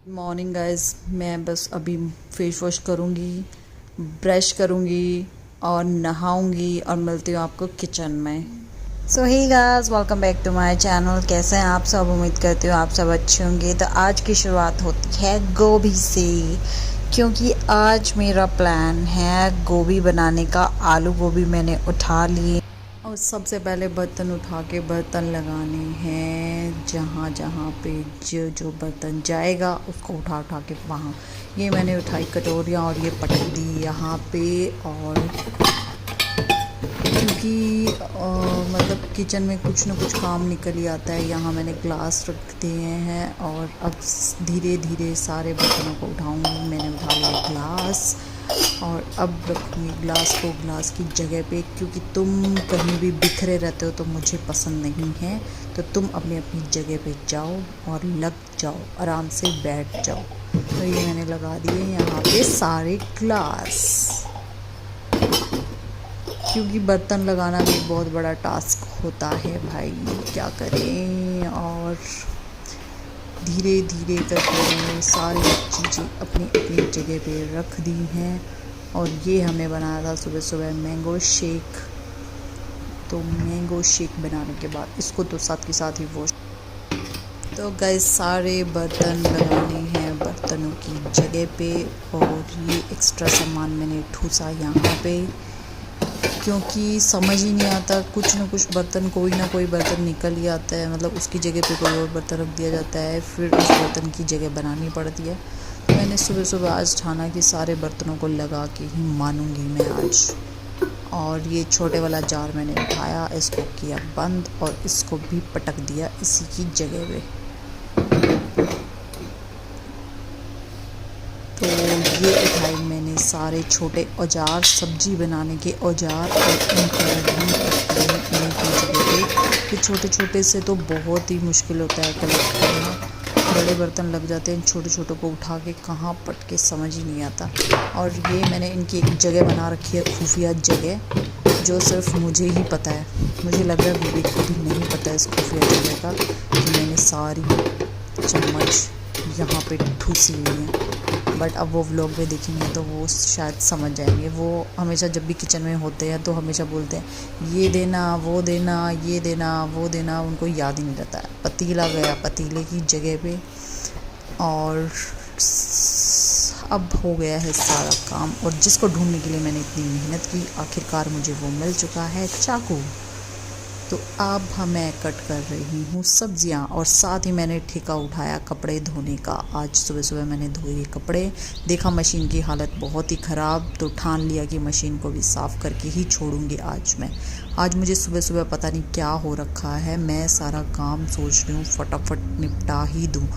Morning guys, मैं बस अभी फेस वॉश करूँगी, ब्रश करूँगी और नहाऊँगी और मिलती हूँ आपको किचन में। So hi guys, welcome back to my channel. कैसे हैं आप सब? उम्मीद करती हूँ आप सब अच्छे होंगे। तो आज की शुरुआत होती है गोभी से, क्योंकि आज मेरा प्लान है गोभी बनाने का। आलू गोभी मैंने उठा लिए और सबसे पहले बर्तन उठा के बर्तन लगाने हैं। जहाँ जहाँ पे जो जो बर्तन जाएगा उसको उठा उठा के वहाँ, ये मैंने उठाई कटोरियाँ और ये पटक दी यहाँ पे। और क्योंकि मतलब किचन में कुछ ना कुछ काम निकल ही आता है। यहाँ मैंने ग्लास रख दिए हैं और अब धीरे धीरे सारे बर्तनों को उठाऊंगी। मैंने उठा लिया ग्लास और अब रखूँगी ग्लास को ग्लास की जगह पे, क्योंकि तुम कहीं भी बिखरे रहते हो तो मुझे पसंद नहीं है। तो तुम अपनी अपनी जगह पे जाओ और लग जाओ, आराम से बैठ जाओ। तो ये मैंने लगा दिए यहाँ पे सारे ग्लास, क्योंकि बर्तन लगाना भी बहुत बड़ा टास्क होता है भाई, क्या करें। और धीरे धीरे करके मैंने सारी चीज़ें अपनी अपनी जगह पे रख दी हैं। और ये हमने बनाया था सुबह सुबह मैंगो शेक। तो मैंगो शेक बनाने के बाद इसको तो साथ के साथ ही वॉश। तो गाइस, सारे बर्तन लगाने हैं बर्तनों की जगह पे। और ये एक्स्ट्रा सामान मैंने ठूसा यहाँ पे, क्योंकि समझ ही नहीं आता, कुछ ना कुछ बर्तन, कोई ना कोई बर्तन निकल ही आता है। मतलब उसकी जगह पे कोई और बर्तन रख दिया जाता है, फिर उस बर्तन की जगह बनानी पड़ती है। तो मैंने सुबह सुबह आज ठाना कि सारे बर्तनों को लगा के ही मानूंगी मैं आज। और ये छोटे वाला जार मैंने उठाया, इसको किया बंद और इसको भी पटक दिया इसी की जगह पे। तो ये उठाए मैंने सारे छोटे औजार, सब्जी बनाने के औजार, और इनको भी रख दिए इनकी जगह पे। ये छोटे छोटे से तो बहुत ही मुश्किल होता है कलेक्ट करना। बड़े बर्तन लग जाते हैं, छोटे छोटों को उठा के कहाँ पट के समझ ही नहीं आता। और ये मैंने इनकी एक जगह बना रखी है, खुफिया जगह, जो सिर्फ मुझे ही पता है। मुझे लग रहा है विवेक को भी नहीं पता है इस खुफिया जगह का, कि मैंने सारी चम्मच यहाँ पे ठूसी हुई हैं। बट अब वो व्लॉग में देखेंगे तो वो शायद समझ जाएंगे। वो हमेशा जब भी किचन में होते हैं तो हमेशा बोलते हैं ये देना वो देना, ये देना वो देना, उनको याद ही नहीं रहता है। पतीला गया पतीले की जगह पे। और अब हो गया है सारा काम, और जिसको ढूंढने के लिए मैंने इतनी मेहनत की, आखिरकार मुझे वो मिल चुका है, चाकू। तो अब मैं कट कर रही हूँ सब्जियाँ, और साथ ही मैंने ठेका उठाया कपड़े धोने का। आज सुबह सुबह मैंने धोए कपड़े, देखा मशीन की हालत बहुत ही ख़राब, तो ठान लिया कि मशीन को भी साफ़ करके ही छोड़ूंगी आज मैं। आज मुझे सुबह सुबह पता नहीं क्या हो रखा है, मैं सारा काम सोच रही हूँ फटाफट निपटा ही दूँ।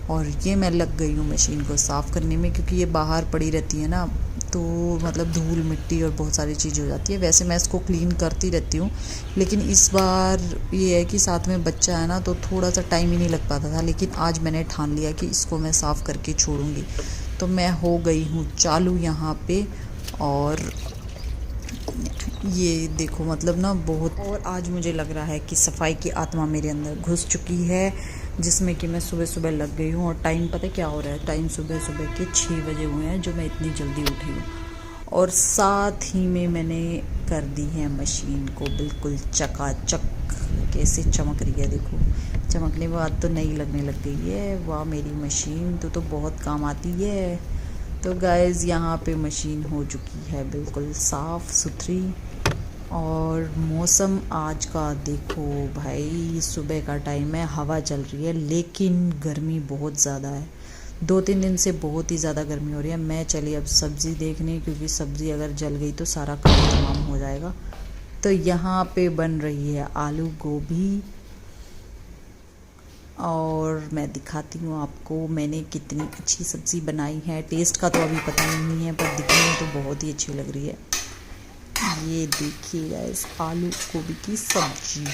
और ये मैं लग गई हूँ मशीन को साफ़ करने में, क्योंकि ये बाहर पड़ी रहती है ना, तो मतलब धूल मिट्टी और बहुत सारी चीज़ हो जाती है। वैसे मैं इसको क्लीन करती रहती हूँ, लेकिन इस बार ये है कि साथ में बच्चा है ना, तो थोड़ा सा टाइम ही नहीं लग पाता था। लेकिन आज मैंने ठान लिया कि इसको मैं साफ़ करके छोड़ूंगी। तो मैं हो गई हूँ चालू यहाँ पे। और ये देखो, मतलब ना बहुत, और आज मुझे लग रहा है कि सफाई की आत्मा मेरे अंदर घुस चुकी है, जिसमें कि मैं सुबह सुबह लग गई हूँ। और टाइम पता है क्या हो रहा है? टाइम सुबह सुबह के 6 बजे हुए हैं, जो मैं इतनी जल्दी उठी हूँ। और साथ ही में मैंने कर दी है मशीन को बिल्कुल चकाचक। कैसे चमक रही है देखो, चमकने के बाद तो नई लगने लग गई है। वाह, मेरी मशीन तो बहुत काम आती है। तो गाइज़, यहाँ पे मशीन हो चुकी है बिल्कुल साफ़ सुथरी। और मौसम आज का देखो भाई, सुबह का टाइम है, हवा चल रही है, लेकिन गर्मी बहुत ज़्यादा है। 2-3 दिन से बहुत ही ज़्यादा गर्मी हो रही है। मैं चली अब सब्ज़ी देखने, क्योंकि सब्ज़ी अगर जल गई तो सारा काम तमाम हो जाएगा। तो यहाँ पे बन रही है आलू गोभी, और मैं दिखाती हूँ आपको मैंने कितनी अच्छी सब्ज़ी बनाई है। टेस्ट का तो अभी पता नहीं है, पर दिखने में तो बहुत ही अच्छी लग रही है। ये देखिए गाइस, आलू गोभी की सब्जी।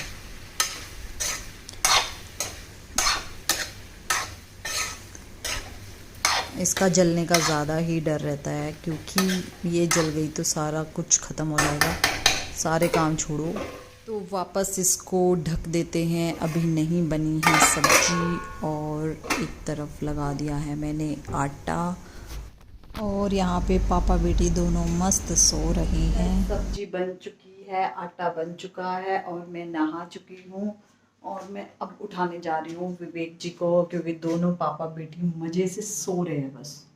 इसका जलने का ज़्यादा ही डर रहता है, क्योंकि ये जल गई तो सारा कुछ ख़त्म हो जाएगा। सारे काम छोड़ो, तो वापस इसको ढक देते हैं। अभी नहीं बनी है सब्जी और एक तरफ लगा दिया है मैंने आटा और यहाँ पे पापा बेटी दोनों मस्त सो रहे हैं। सब्जी बन चुकी है, आटा बन चुका है और मैं नहा चुकी हूँ और मैं अब उठाने जा रही हूँ विवेक जी को, क्योंकि दोनों पापा बेटी मज़े से सो रहे हैं बस।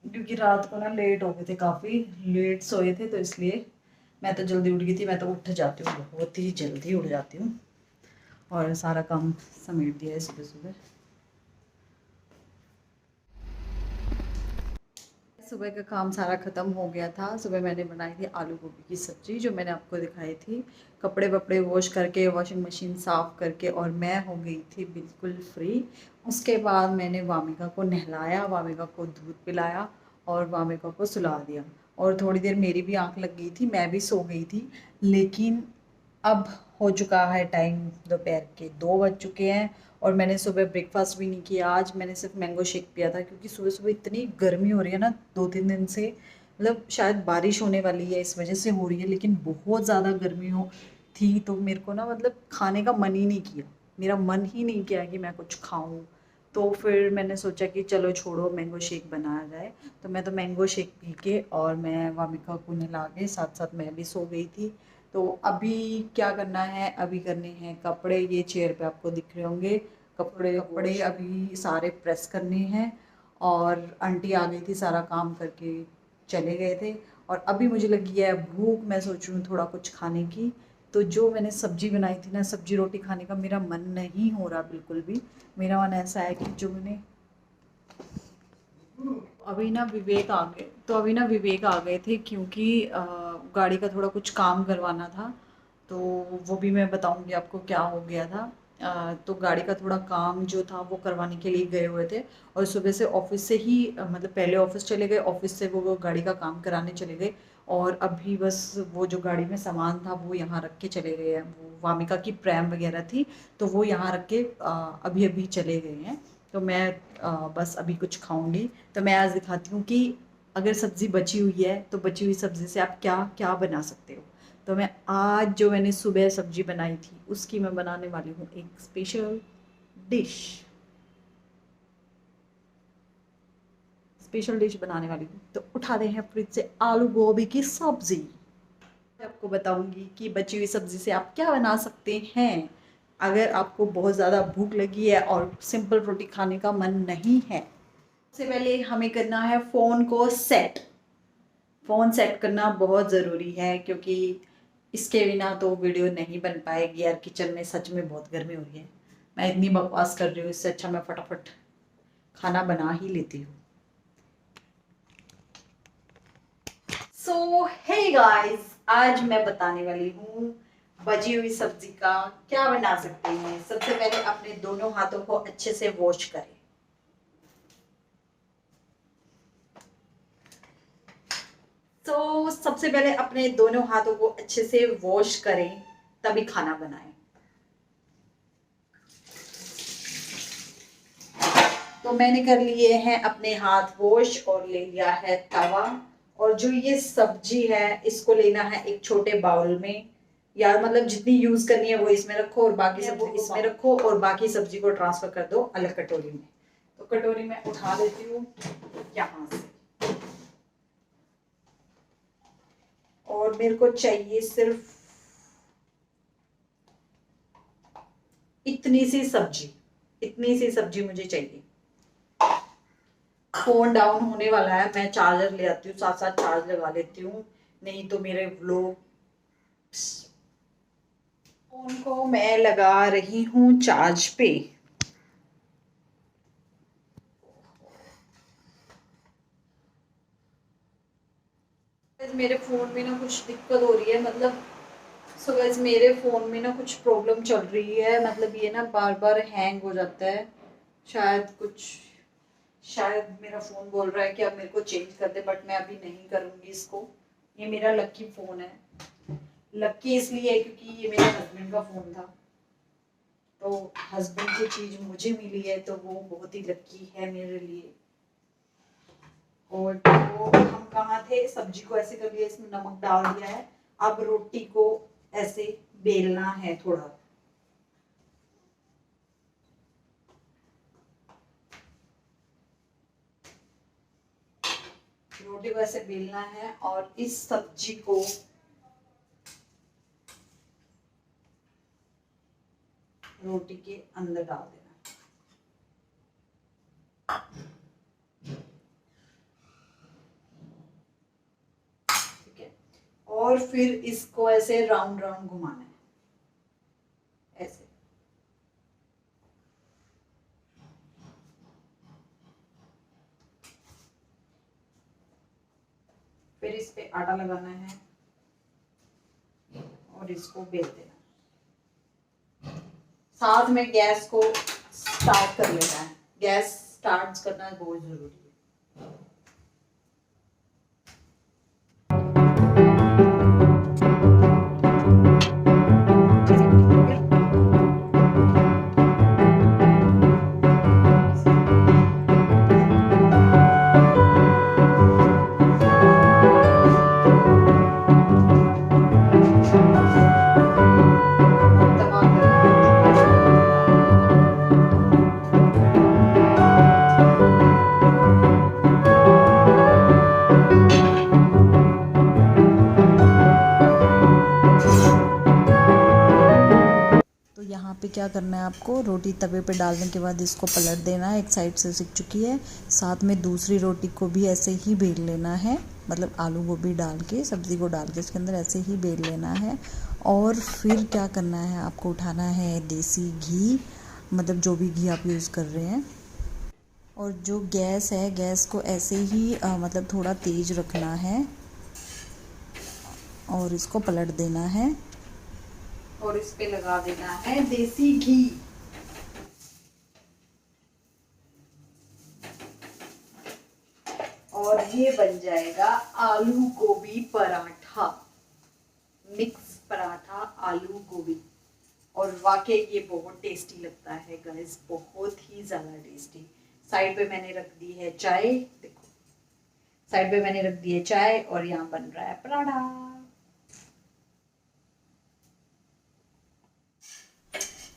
क्योंकि रात को ना लेट हो गए थे, काफ़ी लेट सोए थे, तो इसलिए मैं तो जल्दी उठ गई थी। मैं तो उठ जाती हूँ, बहुत ही जल्दी उठ जाती हूँ और सारा काम समेट दिया है सुबह सुबह। सुबह का काम सारा ख़त्म हो गया था। सुबह मैंने बनाई थी आलू गोभी की सब्ज़ी, जो मैंने आपको दिखाई थी। कपड़े वपड़े वॉश करके, वॉशिंग मशीन साफ़ करके और मैं हो गई थी बिल्कुल फ्री। उसके बाद मैंने वामिका को नहलाया, वामिका को दूध पिलाया और वामिका को सुला दिया। और थोड़ी देर मेरी भी आँख लग गई थी, मैं भी सो गई थी। लेकिन अब हो चुका है टाइम, दोपहर के 2 बज चुके हैं और मैंने सुबह ब्रेकफास्ट भी नहीं किया। आज मैंने सिर्फ मैंगो शेक पिया था, क्योंकि सुबह सुबह इतनी गर्मी हो रही है ना 2-3 दिन से। मतलब शायद बारिश होने वाली है इस वजह से हो रही है, लेकिन बहुत ज़्यादा गर्मी हो थी तो मेरे को ना मतलब खाने का मन ही नहीं किया। मेरा मन ही नहीं किया कि मैं कुछ खाऊं। तो फिर मैंने सोचा कि चलो छोड़ो, मैंगो शेक बनाया जाए। तो मैं तो मैंगो शेक पी के और मैं वामिका को नहला के साथ साथ मैं भी सो गई थी। तो अभी क्या करना है, अभी करने हैं कपड़े। ये चेयर पे आपको दिख रहे होंगे कपड़े अभी सारे प्रेस करने हैं। और आंटी आ गई थी, सारा काम करके चले गए थे और अभी मुझे लगी है भूख। मैं सोच रही हूँ थोड़ा कुछ खाने की। तो जो मैंने सब्जी बनाई थी ना, सब्जी रोटी खाने का मेरा मन नहीं हो रहा बिल्कुल भी। मेरा मन ऐसा है कि जो मैंने अभी ना विवेक आ गए थे, क्योंकि गाड़ी का थोड़ा कुछ काम करवाना था। तो वो भी मैं बताऊंगी आपको क्या हो गया था। तो गाड़ी का थोड़ा काम जो था वो करवाने के लिए गए हुए थे और सुबह से ऑफिस से ही मतलब पहले ऑफिस चले गए, ऑफिस से वो गाड़ी का काम कराने चले गए और अभी बस वो जो गाड़ी में सामान था वो यहाँ रख के चले गए हैं। वो वामिका की प्रैम वगैरह थी, तो वो यहाँ रख के अभी अभी चले गए हैं। तो मैं बस अभी कुछ खाऊंगी। तो मैं आज दिखाती हूँ कि अगर सब्ज़ी बची हुई है तो बची हुई सब्ज़ी से आप क्या क्या बना सकते हो। तो मैं आज जो मैंने सुबह सब्ज़ी बनाई थी उसकी मैं बनाने वाली हूँ एक स्पेशल डिश बनाने वाली हूँ। तो उठाते हैं फ्रिज से आलू गोभी की सब्ज़ी। आपको बताऊंगी कि बची हुई सब्ज़ी से आप क्या बना सकते हैं अगर आपको बहुत ज़्यादा भूख लगी है और सिंपल रोटी खाने का मन नहीं है। सबसे पहले हमें करना है फ़ोन सेट करना बहुत ज़रूरी है, क्योंकि इसके बिना तो वीडियो नहीं बन पाएगी। यार किचन में सच में बहुत गर्मी हो रही है। मैं इतनी बकवास कर रही हूँ, इससे अच्छा मैं फटाफट खाना बना ही लेती हूँ। सो हे गाइस, आज मैं बताने वाली हूँ बची हुई सब्जी का क्या बना सकते हैं। सबसे पहले अपने दोनों हाथों को अच्छे से वॉश करें। तो सबसे पहले अपने दोनों हाथों को अच्छे से वॉश करें, तभी खाना बनाएं। तो मैंने कर लिए हैं अपने हाथ वॉश और ले लिया है तवा। और जो ये सब्जी है इसको लेना है एक छोटे बाउल में, या मतलब जितनी यूज करनी है वो इसमें रखो और बाकी सब्जी इसमें रखो और बाकी सब्जी को ट्रांसफर कर दो अलग कटोरी में। तो कटोरी में उठा लेती हूँ यहाँ से। और मेरे को चाहिए सिर्फ इतनी सी सब्जी मुझे चाहिए। फोन डाउन होने वाला है, मैं चार्जर ले आती हूँ, साथ साथ चार्ज लगा लेती हूँ, नहीं तो मेरे व्लॉग। फोन को मैं लगा रही हूँ चार्ज पे। मेरे फोन में ना कुछ दिक्कत हो रही है, मतलब सो गाइस मेरे फ़ोन में ना कुछ प्रॉब्लम चल रही है। मतलब ये ना बार बार हैंग हो जाता है। शायद मेरा फ़ोन बोल रहा है कि अब मेरे को चेंज कर दे, बट मैं अभी नहीं करूँगी इसको। ये मेरा लकी फ़ोन है। लकी इसलिए है क्योंकि ये मेरे हस्बैंड का फ़ोन था, तो हस्बैंड की चीज़ मुझे मिली है तो वो बहुत ही लकी है मेरे लिए। और तो हम कहाँ थे, सब्जी को ऐसे कर लिया, इसमें नमक डाल दिया है। अब रोटी को ऐसे बेलना है थोड़ा। रोटी को ऐसे बेलना है और इस सब्जी को रोटी के अंदर डाल देना। ठीक है, और फिर इसको ऐसे राउंड राउंड घुमाना है ऐसे। फिर इस पे आटा लगाना है और इसको बेल देना। साथ में गैस को स्टार्ट कर लेना है। गैस स्टार्ट करना बहुत जरूरी है। यहाँ पे क्या करना है आपको, रोटी तवे पे डालने के बाद इसको पलट देना है। एक साइड से सिक चुकी है, साथ में दूसरी रोटी को भी ऐसे ही बेल लेना है, मतलब आलू गोभी डाल के, सब्ज़ी को डाल के इसके अंदर ऐसे ही बेल लेना है। और फिर क्या करना है आपको, उठाना है देसी घी, मतलब जो भी घी आप यूज़ कर रहे हैं। और जो गैस है, गैस को ऐसे ही मतलब थोड़ा तेज़ रखना है और इसको पलट देना है। और इस पे लगा देना है देसी घी। और ये बन जाएगा आलू गोभी पराठा, मिक्स पराठा आलू गोभी। और वाकई ये बहुत टेस्टी लगता है गाइस, बहुत ही ज़्यादा टेस्टी। साइड पे मैंने रख दी है चाय, देखो साइड पे मैंने रख दी है चाय और यहाँ बन रहा है पराठा।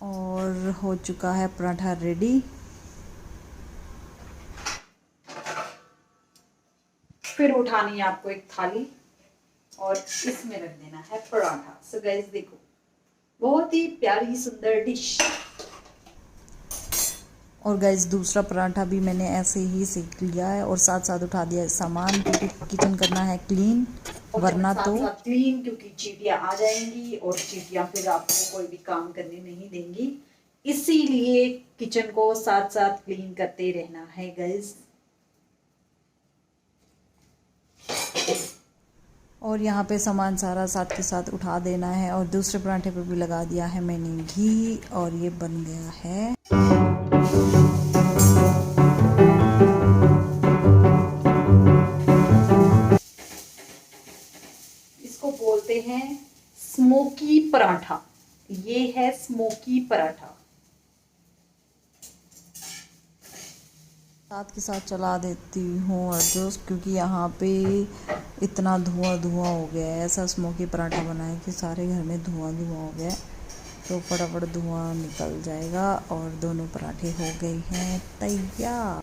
और हो चुका है पराठा रेडी। फिर उठानी है आपको एक थाली और इसमें रख देना है पराठा। सो गाइस देखो, बहुत ही प्यारी सुंदर डिश। और गाइस दूसरा पराठा भी मैंने ऐसे ही सेक लिया है और साथ साथ उठा दिया है सामान, क्योंकि किचन करना है क्लीन, वरना तो क्लीन, क्योंकि चींटियां आ जाएंगी और चींटियां फिर आपको कोई भी काम करने नहीं देंगी। इसीलिए किचन को साथ साथ क्लीन करते रहना है गाइस। और यहाँ पे सामान सारा साथ के साथ उठा देना है। और दूसरे पराठे पे भी लगा दिया है मैंने घी और ये बन गया है। इसको बोलते हैं स्मोकी पराठा। ये है स्मोकी पराठा। साथ के साथ चला देती हूँ एडजस्ट, क्योंकि यहाँ पे इतना धुआं धुआं हो गया है। ऐसा स्मोकी पराठा बनाया कि सारे घर में धुआं धुआं हो गया है, तो फटाफट धुआं निकल जाएगा और दोनों पराठे हो गए हैं तैयार।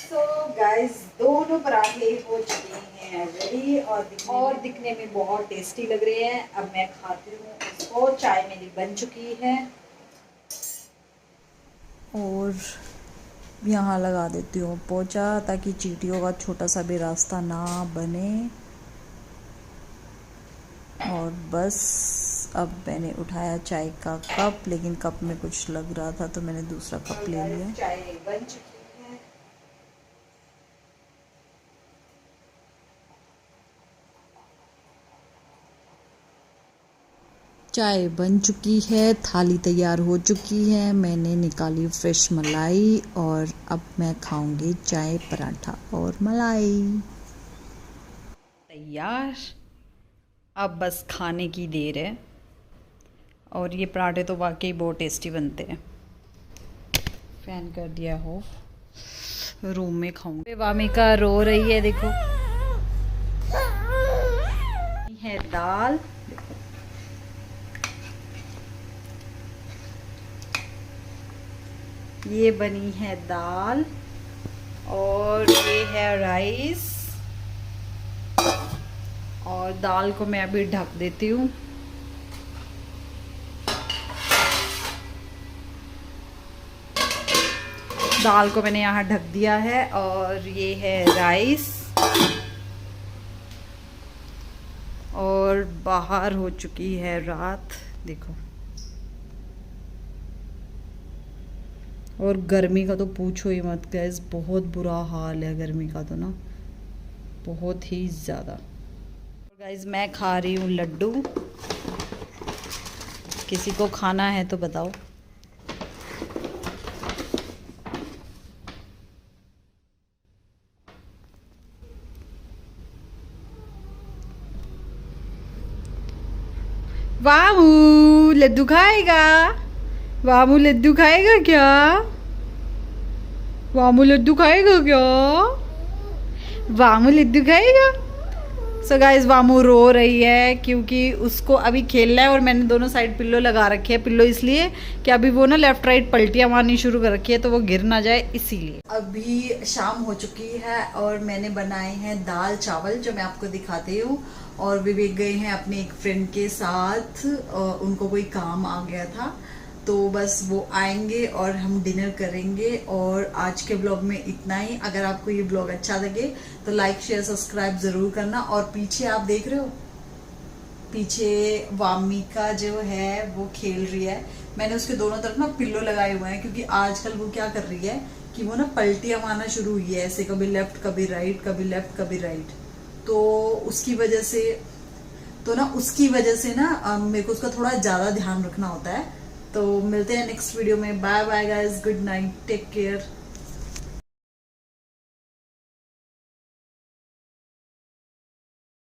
तो गाइस दोनों पराठे हो चुके हैं रेडी और दिखने में बहुत टेस्टी लग रहे हैं। अब मैं खाती हूँ इसको। चाय मेरी बन चुकी है और यहाँ लगा देती हूँ पोंछा, ताकि चींटियों का छोटा सा भी रास्ता ना बने। और बस अब मैंने उठाया चाय का कप, लेकिन कप में कुछ लग रहा था तो मैंने दूसरा कप ले लिया। चाय बन चुकी है। चाय बन चुकी है, थाली तैयार हो चुकी है, मैंने निकाली फ्रेश मलाई और अब मैं खाऊंगी चाय, पराठा और मलाई। तैयार, अब बस खाने की देर है। और ये पराठे तो वाकई बहुत टेस्टी बनते हैं। फैन कर दिया हो, रूम में खाऊंगी। वामिका रो रही है, देखो है दाल। ये बनी है दाल और ये है राइस। और दाल को मैं अभी ढक देती हूँ। दाल को मैंने यहाँ ढक दिया है और ये है राइस। और बाहर हो चुकी है रात, देखो। और गर्मी का तो पूछो ही मत गाइस, बहुत बुरा हाल है गर्मी का तो ना, बहुत ही ज़्यादा। गाइस मैं खा रही हूँ लड्डू। किसी को खाना है तो बताओ। वामू लड्डू खाएगा। वामू लड्डू खाएगा क्या? वामू लड्डू खाएगा क्या? वामू लड्डू खाएगा। सो गाइस वामू रो रही है क्योंकि उसको अभी खेलना है और मैंने दोनों साइड पिल्लो लगा रखे है। पिल्लो इसलिए कि अभी वो ना लेफ्ट राइट पलटियां मारनी शुरू कर रखी है तो वो गिर ना जाए, इसीलिए। अभी शाम हो चुकी है और मैंने बनाए हैं दाल चावल जो मैं आपको दिखाती हूँ। और विवेक गए हैं अपने एक फ्रेंड के साथ, उनको कोई काम आ गया था तो बस वो आएंगे और हम डिनर करेंगे। और आज के ब्लॉग में इतना ही। अगर आपको ये ब्लॉग अच्छा लगे तो लाइक शेयर सब्सक्राइब जरूर करना। और पीछे आप देख रहे हो, पीछे वामिका जो है वो खेल रही है। मैंने उसके दोनों तरफ ना पिल्लो लगाए हुए हैं क्योंकि आजकल वो क्या कर रही है कि वो ना पलटियां मारना शुरू हुई है, ऐसे कभी लेफ्ट कभी राइट, कभी लेफ्ट कभी राइट। तो उसकी वजह से ना मेरे को उसका थोड़ा ज्यादा ध्यान रखना होता है। तो मिलते हैं नेक्स्ट वीडियो में। Bye bye guys, good night, take care.